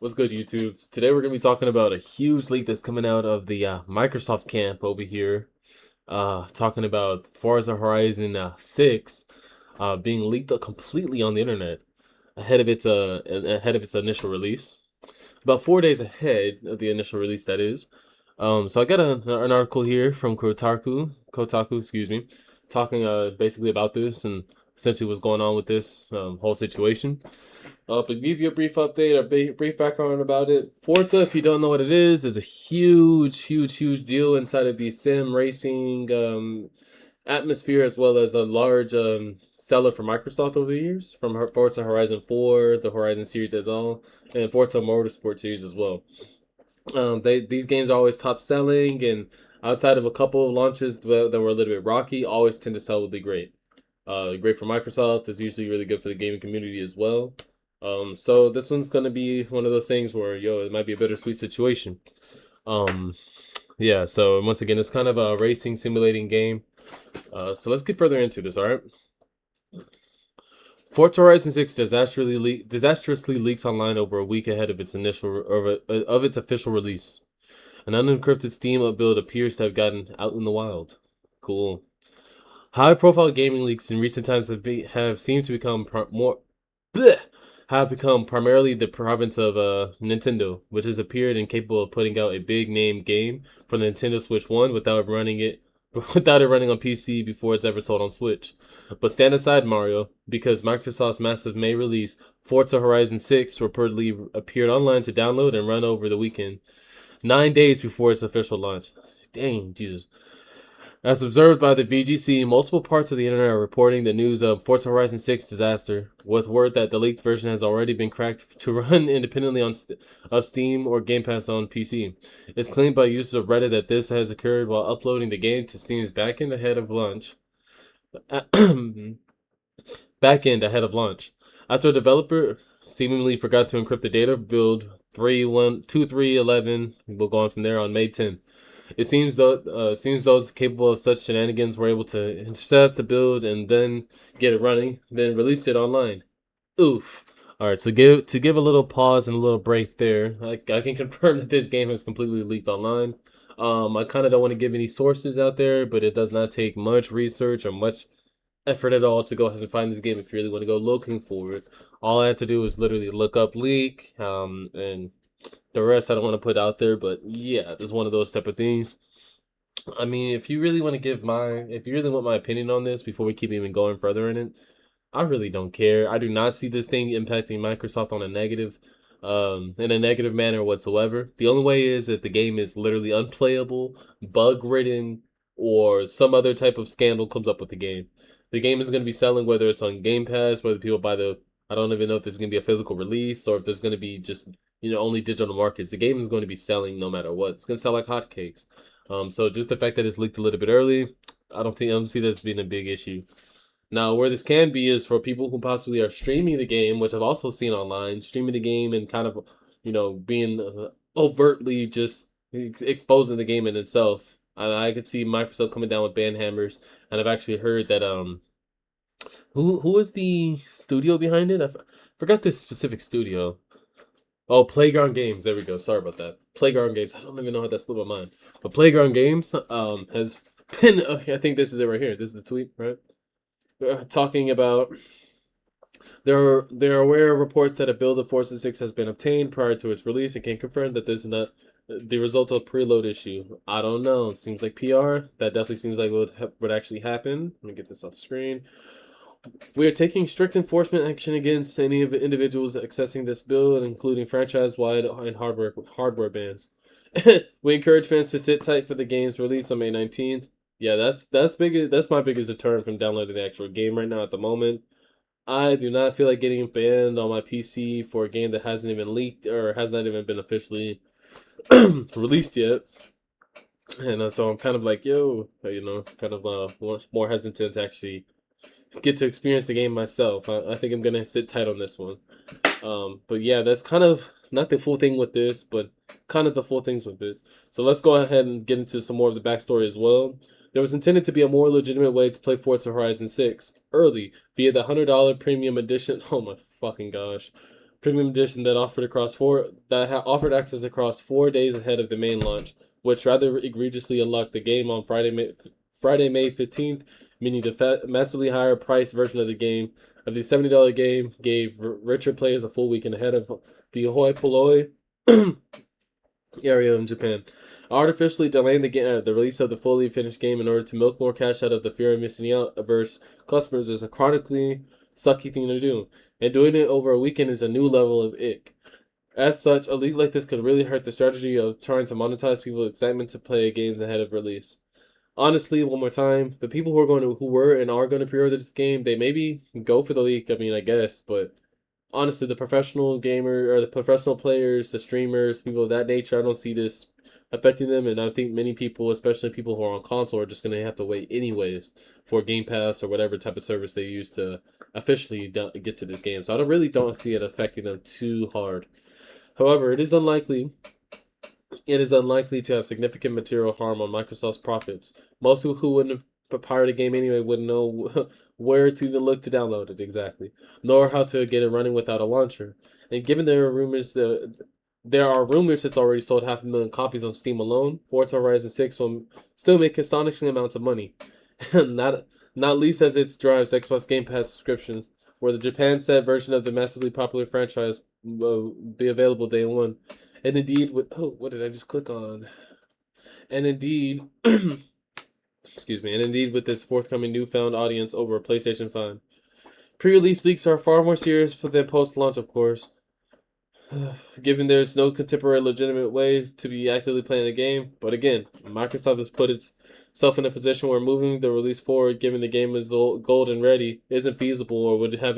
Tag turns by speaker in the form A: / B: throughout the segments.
A: What's good, YouTube? Today we're going to be talking about a huge leak that's coming out of the Microsoft camp over here. Talking about Forza Horizon 6 being leaked completely on the internet ahead of its initial release. About 4 days ahead of the initial release, that is. So I got an article here from Kotaku, excuse me, talking basically about this and essentially what's going on with this whole situation. But give you a brief update, a brief background about it. Forza, if you don't know what it is a huge deal inside of the sim racing atmosphere, as well as a large seller for Microsoft over the years, from Forza Horizon 4, the Horizon series as all, and Forza Motorsport series as well. These games are always top selling, and outside of a couple of launches that were a little bit rocky, always tend to sell really great. Great for Microsoft. It's usually really good for the gaming community as well. So this one's gonna be one of those things where it might be a bittersweet situation. Um, yeah. So once again, it's kind of a racing simulating game. So let's get further into this. All right. Forza Horizon 6 disastrously leaks online over a week ahead of its official release. An unencrypted Steam build appears to have gotten out in the wild. Cool. High-profile gaming leaks in recent times have seemed to become more bleh, have become primarily the province of Nintendo, which has appeared incapable of putting out a big-name game for the Nintendo Switch One without it running on PC before it's ever sold on Switch. But stand aside, Mario, because Microsoft's massive May release, Forza Horizon 6, reportedly appeared online to download and run over the weekend, 9 days before its official launch. Dang, Jesus. As observed by the VGC, multiple parts of the internet are reporting the news of Forza Horizon 6 disaster, with word that the leaked version has already been cracked to run independently of Steam or Game Pass on PC. It's claimed by users of Reddit that this has occurred while uploading the game to Steam's backend ahead of launch. Backend ahead of launch. After a developer seemingly forgot to encrypt the data, build 3.1.2.3.11 will go on from there on May 10th. It seems those capable of such shenanigans were able to intercept the build and then get it running, then release it online. Oof. All right, so give a little pause and a little break there. I can confirm that this game has completely leaked online. I kind of don't want to give any sources out there, but it does not take much research or much effort at all to go ahead and find this game if you really want to go looking for it. All I had to do was literally look up leak, and the rest I don't want to put out there, but yeah, this is one of those type of things. I mean, if you really want my opinion on this before we keep even going further in it, I really don't care. I do not see this thing impacting Microsoft on in a negative manner whatsoever. The only way is if the game is literally unplayable, bug ridden, or some other type of scandal comes up with the game. The game is going to be selling whether it's on Game Pass, whether people buy the. I don't even know if there's going to be a physical release or if there's going to be just only digital markets. The game is going to be selling no matter what. It's going to sell like hotcakes. So just the fact that it's leaked a little bit early, I don't see this being a big issue. Now, where this can be is for people who possibly are streaming the game, which I've also seen online, streaming the game and kind of, being overtly just exposing the game in itself. I could see Microsoft coming down with ban hammers, and I've actually heard that who is the studio behind it? Forgot this specific studio. Oh, Playground Games. There we go. Sorry about that. Playground Games. I don't even know how that slipped my mind. But Playground Games has been. I think this is it right here. This is the tweet, right? Talking about they're aware of reports that a build of Forza 6 has been obtained prior to its release and can confirm that this is not the result of a preload issue. I don't know. It seems like PR. That definitely seems like would actually happen. Let me get this off the screen. We are taking strict enforcement action against any of the individuals accessing this build, including franchise-wide and hardware bans. We encourage fans to sit tight for the game's release on May 19th. Yeah, that's big. That's my biggest deterrent from downloading the actual game right now at the moment. I do not feel like getting banned on my PC for a game that hasn't even leaked or has not even been officially released yet. And so I'm kind of like, kind of more hesitant to actually get to experience the game myself. I think I'm gonna sit tight on this one. But yeah, that's kind of not the full thing with this, but kind of the full things with it. So let's go ahead and get into some more of the backstory as well. There was intended to be a more legitimate way to play Forza Horizon 6 early via the $100 premium edition. Oh my fucking gosh. premium edition that offered access across 4 days ahead of the main launch, which rather egregiously unlocked the game on Friday May 15th, meaning the massively higher price version of the $70 game gave richer players a full weekend ahead of the hoi polloi area in Japan, artificially delaying the release of the fully finished game in order to milk more cash out of the fear of missing out averse customers is a chronically sucky thing to do, and doing it over a weekend is a new level of ick. As such, a leak like this could really hurt the strategy of trying to monetize people's excitement to play games ahead of release. Honestly, one more time, the people who were and are going to pre-order this game, they maybe go for the leak. I mean, I guess, but honestly, the professional gamer or the professional players, the streamers, people of that nature, I don't see this affecting them. And I think many people, especially people who are on console, are just going to have to wait anyways for Game Pass or whatever type of service they use to officially get to this game. So I really don't see it affecting them too hard. However, it is unlikely to have significant material harm on Microsoft's profits. Most people who wouldn't pirate a game anyway wouldn't know where to even look to download it exactly, nor how to get it running without a launcher. And given there are rumors it's already sold 500,000 copies on Steam alone, Forza Horizon 6 will still make astonishing amounts of money. not not least as it drives Xbox Game Pass subscriptions, where the Japan set version of the massively popular franchise will be available day one. And indeed, what did I just click on? And indeed, excuse me, and indeed with this forthcoming newfound audience over PlayStation 5. Pre-release leaks are far more serious than post-launch, of course. Given there's no contemporary legitimate way to be actively playing the game. But again, Microsoft has put itself in a position where moving the release forward, given the game is gold and ready, isn't feasible, or would it have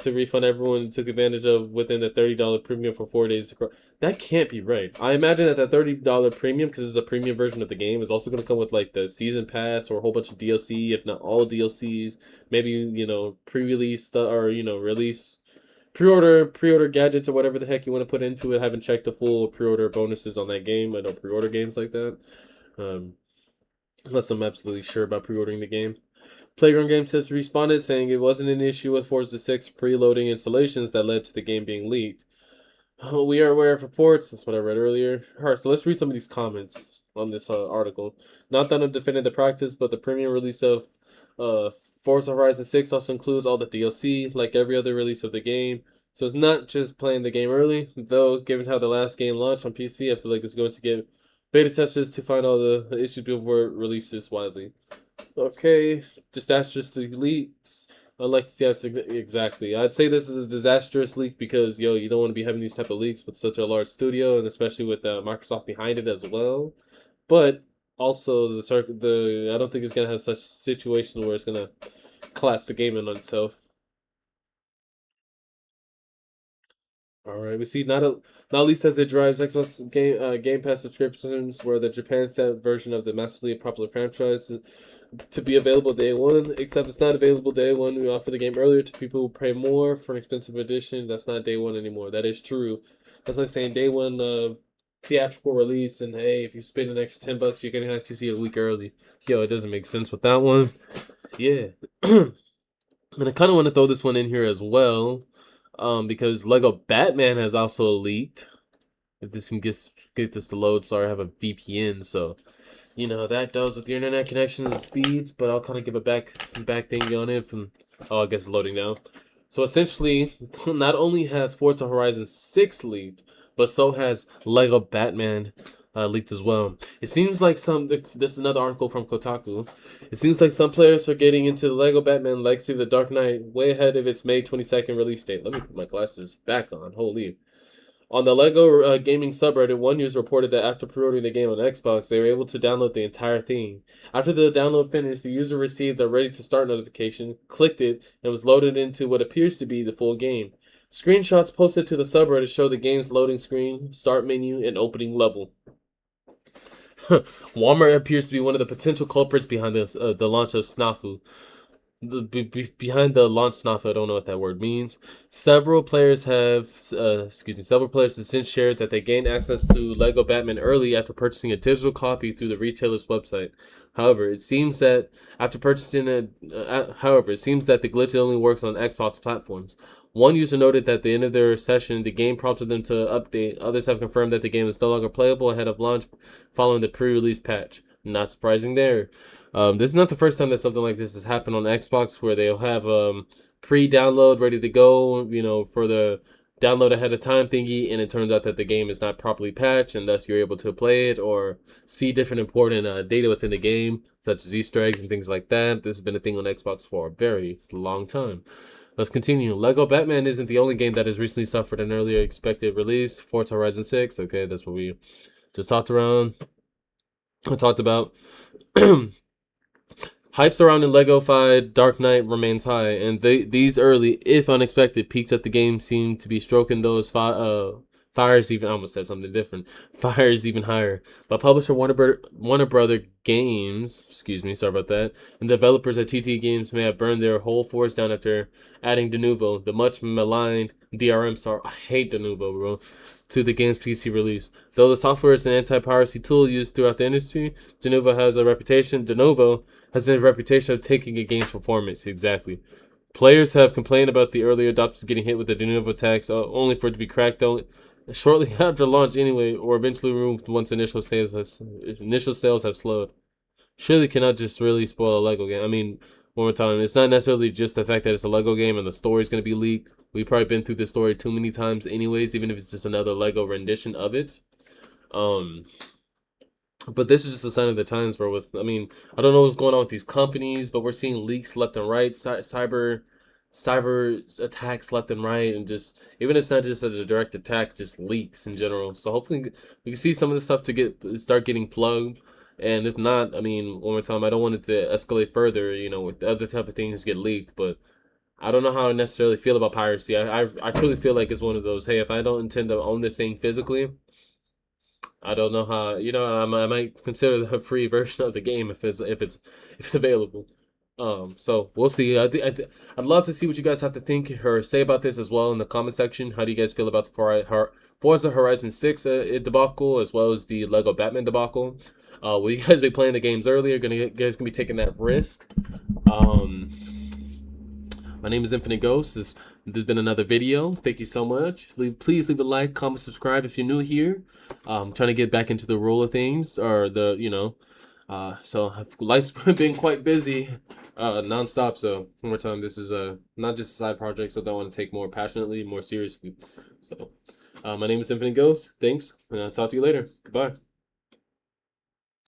A: to refund everyone who took advantage of within the $30 premium for 4 days. That can't be right. I imagine that the $30 premium, because it's a premium version of the game, is also going to come with like the season pass or a whole bunch of DLC, if not all DLCs. Maybe pre-release stuff or release pre-order gadgets or whatever the heck you want to put into it. I haven't checked the full pre-order bonuses on that game. I don't pre-order games like that, unless I'm absolutely sure about pre-ordering the game. Playground Games has responded saying it wasn't an issue with Forza 6 preloading installations that led to the game being leaked. We are aware of reports. That's what I read earlier. Alright, so let's read some of these comments on this article. Not that I'm defending the practice, but the premium release of Forza Horizon 6 also includes all the DLC, like every other release of the game. So it's not just playing the game early, though given how the last game launched on PC, I feel like it's going to get beta testers to find all the issues before it releases widely. Okay, disastrous leaks. Exactly. I'd say this is a disastrous leak because you don't want to be having these type of leaks with such a large studio, and especially with Microsoft behind it as well. But also I don't think it's gonna have such a situation where it's gonna collapse the game in on itself. All right, we see not least as it drives Xbox Game Pass subscriptions, where the Japan set version of the massively popular franchise to be available day one. Except it's not available day one. We offer the game earlier to people who pay more for an expensive edition. That's not day one anymore. That is true. That's like saying day one theatrical release, and hey, if you spend an extra $10, you're gonna actually see it a week early. It doesn't make sense with that one. Yeah. And I kind of want to throw this one in here as well, because Lego Batman has also leaked. If this can get this to load, sorry, I have a VPN, so that does with your internet connections and speeds. But I'll kind of give a back thing on it from. Oh, I guess it's loading now. So essentially, not only has Forza Horizon 6 leaked, but so has Lego Batman leaked as well. It seems like this is another article from Kotaku. It seems like some players are getting into the Lego Batman Legacy of the Dark Knight way ahead of its May 22nd release date. Let me put my glasses back on. Holy. On the LEGO gaming subreddit, one user reported that after pre-ordering the game on Xbox, they were able to download the entire thing. After the download finished, the user received a ready-to-start notification, clicked it, and was loaded into what appears to be the full game. Screenshots posted to the subreddit show the game's loading screen, start menu, and opening level. Walmart appears to be one of the potential culprits behind the launch of Snafu. Behind the launch Snafu, I don't know what that word means. Several players have since shared that they gained access to Lego Batman early after purchasing a digital copy through the retailer's website. However, it seems that the glitch only works on Xbox platforms. One user noted that at the end of their session, the game prompted them to update. Others have confirmed that the game is no longer playable ahead of launch following the pre-release patch. Not surprising there. This is not the first time that something like this has happened on Xbox, where they'll have pre-download ready to go, for the download ahead of time thingy, and it turns out that the game is not properly patched, and thus you're able to play it or see different important data within the game, such as Easter eggs and things like that. This has been a thing on Xbox for a very long time. Let's continue. Lego Batman isn't the only game that has recently suffered an earlier expected release. Forza Horizon 6. Okay, that's what we just talked about. Hype surrounding Lego 5 Dark Knight remains high, and these early, if unexpected, peaks at the game seem to be stroking those fires even. I almost said something different. Fires even higher. But publisher Warner Brother Games, excuse me, sorry about that, and developers at TT Games may have burned their whole force down after adding Denuvo, the much maligned DRM star. I hate Denuvo, bro, to the game's PC release. Though the software is an anti-piracy tool used throughout the industry, Denuvo has a reputation of taking a game's performance. Exactly. Players have complained about the early adopters getting hit with the Denuvo tax, only for it to be cracked shortly after launch anyway, or eventually removed once initial sales have slowed. Surely cannot just really spoil a Lego game. I mean, one more time, it's not necessarily just the fact that it's a Lego game and the story's going to be leaked. We've probably been through this story too many times anyways, even if it's just another Lego rendition of it. But this is just a sign of the times, bro. I don't know what's going on with these companies, but we're seeing leaks left and right, cyber attacks left and right, and just even if it's not just a direct attack, just leaks in general. So hopefully we can see some of the stuff to start getting plugged. And if not, I mean, one more time, I don't want it to escalate further, with other type of things get leaked. But I don't know how I necessarily feel about piracy. I truly feel like it's one of those, hey, if I don't intend to own this thing physically, I don't know how. I might consider the free version of the game if it's available. So we'll see. I'd love to see what you guys have to think or say about this as well in the comment section. How do you guys feel about the Forza Horizon 6 debacle, as well as the Lego Batman debacle? Will you guys be playing the games earlier? Guys gonna be taking that risk? Um, my name is Infinite Ghost. This has been another video. Thank you so much. Please leave a like, comment, subscribe if you're new here. Trying to get back into the role of things, or so life's been quite busy, nonstop. So one more time, this is not just a side project, so I want to take more passionately, more seriously. So my name is Infinite Ghost. Thanks, and I'll talk to you later. Goodbye.